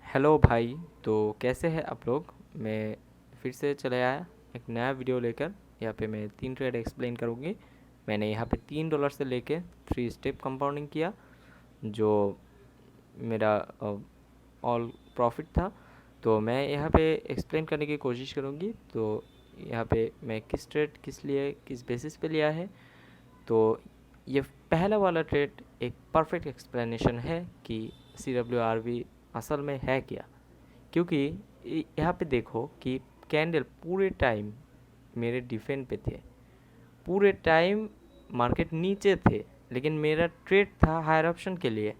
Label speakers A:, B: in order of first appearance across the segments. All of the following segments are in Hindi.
A: हेलो भाई। तो कैसे हैं आप लोग। मैं फिर से चले आया एक नया वीडियो लेकर। यहाँ पे मैं 3 ट्रेड एक्सप्लेन करूँगी। मैंने यहाँ पे $3 से लेके 3 स्टेप कंपाउंडिंग किया, जो मेरा ऑल प्रॉफिट था। तो मैं यहाँ पे एक्सप्लेन करने की कोशिश करूँगी। तो यहाँ पे मैं किस ट्रेड किस लिए किस बेसिस पे लिया है। तो ये पहला वाला ट्रेड एक परफेक्ट एक्सप्लेनेशन है कि CWRV असल में है क्या। क्योंकि यहाँ पे देखो कि कैंडल पूरे टाइम मेरे डिफेंड पे थे, पूरे टाइम मार्केट नीचे थे, लेकिन मेरा ट्रेड था हायर ऑप्शन के लिए।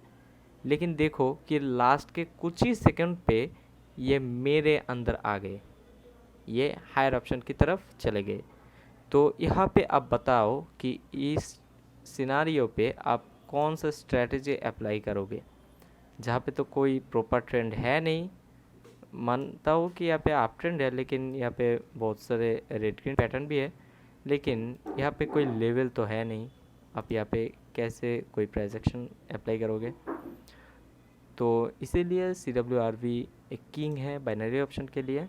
A: लेकिन देखो कि लास्ट के कुछ ही सेकंड पे ये मेरे अंदर आ गए, ये हायर ऑप्शन की तरफ चले गए। तो यहाँ पे आप बताओ कि इस सिनारियो पे आप कौन सा स्ट्रेटजी अप्लाई करोगे, जहाँ पे तो कोई प्रॉपर ट्रेंड है नहीं। मानता हूँ कि यहाँ पे अप ट्रेंड है, लेकिन यहाँ पे बहुत सारे रेड ग्रीन पैटर्न भी है, लेकिन यहाँ पे कोई लेवल तो है नहीं। आप यहाँ पे कैसे कोई प्राइस एक्शन अप्लाई करोगे। तो इसीलिए CWRV एक किंग है बाइनरी ऑप्शन के लिए।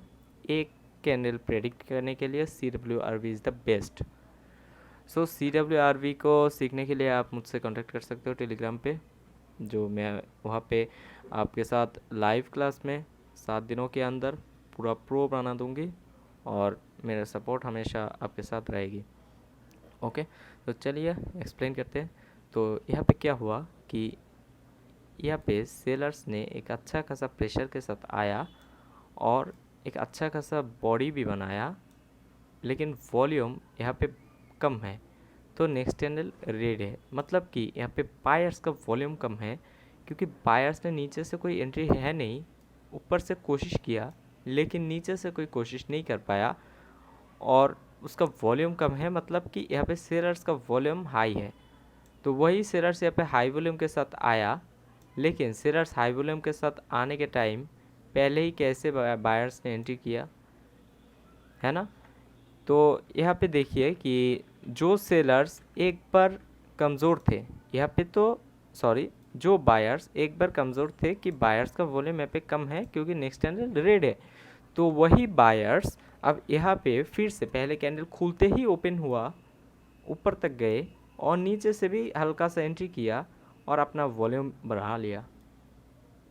A: एक कैंडल प्रेडिक्ट करने के लिए CWRV is the best. So CWRV को सीखने के लिए आप मुझसे कांटेक्ट कर सकते हो टेलीग्राम पे, जो मैं वहाँ पे आपके साथ लाइव क्लास में 7 दिनों के अंदर पूरा प्रो बना दूँगी, और मेरा सपोर्ट हमेशा आपके साथ रहेगी। ओके, तो चलिए एक्सप्लेन करते हैं। तो यहाँ पे क्या हुआ कि यहाँ पे सेलर्स ने एक अच्छा खासा प्रेशर के साथ आया और एक अच्छा खासा बॉडी भी बनाया, लेकिन वॉल्यूम यहाँ पे कम है। तो नेक्स्ट कैंडल रेड है, मतलब कि यहाँ पे बायर्स का वॉल्यूम कम है, क्योंकि बायर्स ने नीचे से कोई एंट्री है नहीं। ऊपर से कोशिश किया, लेकिन नीचे से कोई कोशिश नहीं कर पाया, और उसका वॉल्यूम कम है, मतलब कि यहाँ पे सेलर्स का वॉल्यूम हाई है। तो वही सेलर्स यहाँ पे हाई वॉल्यूम के साथ आया, लेकिन सेलर्स हाई वॉल्यूम के साथ आने के टाइम पहले ही कैसे बायर्स ने एंट्री किया, है ना। तो यहाँ पे देखिए कि जो सेलर्स एक बार कमज़ोर थे यहाँ पे, तो सॉरी, जो बायर्स एक बार कमज़ोर थे कि बायर्स का वॉल्यूम यहाँ पे कम है क्योंकि नेक्स्ट कैंडल रेड है, तो वही बायर्स अब यहाँ पे फिर से पहले कैंडल खुलते ही ओपन हुआ, ऊपर तक गए और नीचे से भी हल्का सा एंट्री किया और अपना वॉल्यूम बढ़ा लिया।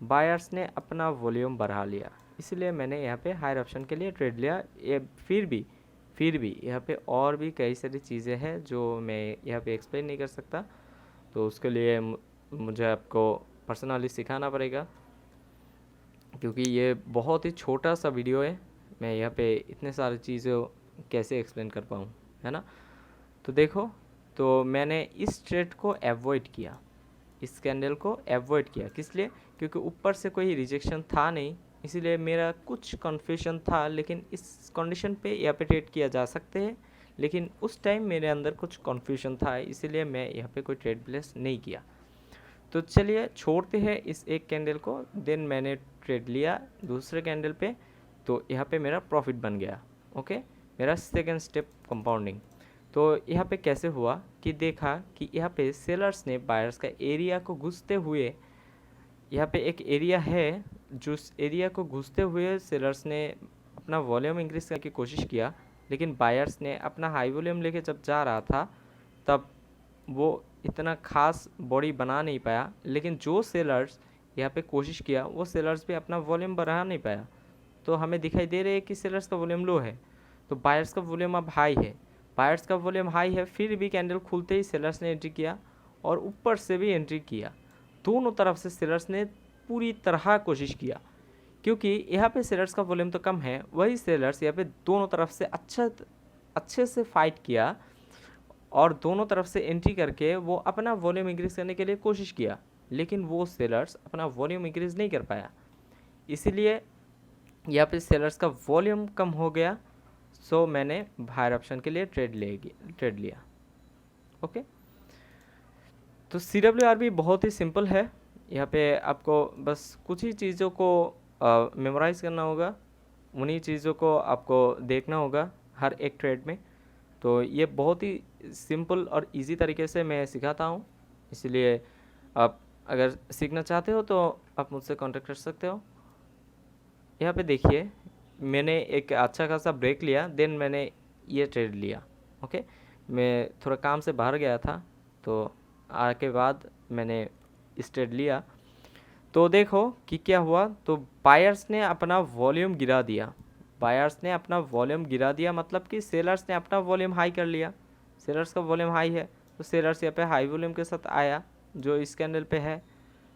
A: बायर्स ने अपना वॉल्यूम बढ़ा लिया, इसलिए मैंने यहाँ पे हायर ऑप्शन के लिए ट्रेड लिया। ये फिर भी यहाँ पे और भी कई सारी चीज़ें हैं जो मैं यहाँ पे एक्सप्लेन नहीं कर सकता, तो उसके लिए मुझे आपको पर्सनली सिखाना पड़ेगा, क्योंकि ये बहुत ही छोटा सा वीडियो है। मैं यहाँ पे इतने सारी चीज़ें कैसे एक्सप्लेन कर पाऊँ, है ना। तो देखो, तो मैंने इस ट्रेड को अवॉइड किया, इस कैंडल को अवॉइड किया। किस लिए? क्योंकि ऊपर से कोई रिजेक्शन था नहीं, इसीलिए मेरा कुछ कन्फ्यूजन था, लेकिन इस कंडीशन पे यहाँ पे ट्रेड किया जा सकते हैं, लेकिन उस टाइम मेरे अंदर कुछ कन्फ्यूजन था, इसीलिए मैं यहाँ पे कोई ट्रेड प्लेस नहीं किया। तो चलिए छोड़ते हैं इस एक कैंडल को। देन मैंने ट्रेड लिया दूसरे कैंडल पे, तो यहाँ पे मेरा प्रॉफिट बन गया। ओके, मेरा सेकेंड स्टेप कंपाउंडिंग। तो यहाँ पे कैसे हुआ कि देखा कि यहाँ पे सेलर्स ने बायर्स का एरिया को घुसते हुए, यहाँ पे एक एरिया है, जो एरिया को घुसते हुए सेलर्स ने अपना वॉल्यूम इंक्रीज करने की कोशिश किया, लेकिन बायर्स ने अपना हाई वॉल्यूम लेके जब जा रहा था, तब वो इतना खास बॉडी बना नहीं पाया। लेकिन जो सेलर्स यहाँ पे कोशिश किया, वो सेलर्स भी अपना वॉल्यूम बढ़ा नहीं पाया। तो हमें दिखाई दे रहा है कि सेलर्स का वॉल्यूम लो है, तो बायर्स का वॉल्यूम अब हाई है। बायर्स का वॉल्यूम हाई है, फिर भी कैंडल खुलते ही सेलर्स ने एंट्री किया और ऊपर से भी एंट्री किया। दोनों तरफ से सेलर्स ने पूरी तरह कोशिश किया, क्योंकि यहाँ पे सेलर्स का वॉल्यूम तो कम है, वही सेलर्स यहाँ पे दोनों तरफ से अच्छे से फाइट किया, और दोनों तरफ से एंट्री करके वो अपना वॉल्यूम इंक्रीज करने के लिए कोशिश किया, लेकिन वो सेलर्स अपना वॉल्यूम इंक्रीज नहीं कर पाया, इसीलिए यहाँ पे सेलर्स का वॉल्यूम कम हो गया। सो मैंने बायर ऑप्शन के लिए ट्रेड लिया। ओके, तो CWRB बहुत ही सिंपल है। यहाँ पे आपको बस कुछ ही चीज़ों को मेमोराइज़ करना होगा, उन्हीं चीज़ों को आपको देखना होगा हर एक ट्रेड में। तो ये बहुत ही सिंपल और इजी तरीके से मैं सिखाता हूँ, इसलिए आप अगर सीखना चाहते हो तो आप मुझसे कांटेक्ट कर सकते हो। यहाँ पे देखिए मैंने एक अच्छा खासा ब्रेक लिया, देन मैंने ये ट्रेड लिया। ओके, मैं थोड़ा काम से बाहर गया था, तो आके बाद मैंने इस ट्रेड लिया। तो देखो कि क्या हुआ, तो बायर्स ने अपना वॉल्यूम गिरा दिया। बायर्स ने अपना वॉल्यूम गिरा दिया मतलब कि सेलर्स ने अपना वॉल्यूम हाई कर लिया। सेलर्स का वॉल्यूम हाई है तो सेलर्स यहाँ पे हाई वॉल्यूम के साथ आया, जो इस कैंडल पे है।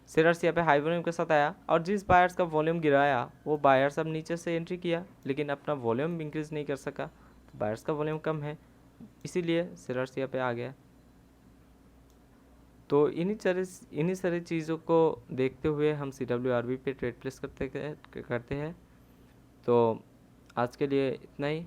A: सेलर्स यहाँ पे हाई वॉल्यूम के साथ आया और जिस बायर्स का वॉल्यूम गिराया वो बायर्स अब नीचे से एंट्री किया, लेकिन अपना वॉल्यूम इंक्रीज़ नहीं कर सका। तो बायर्स का वॉल्यूम कम है, इसीलिए सेलर्स यहाँ पे आ गया। तो इन्हीं सारी चीज़ों को देखते हुए हम CWRB पे ट्रेड प्लेस करते हैं। तो आज के लिए इतना ही।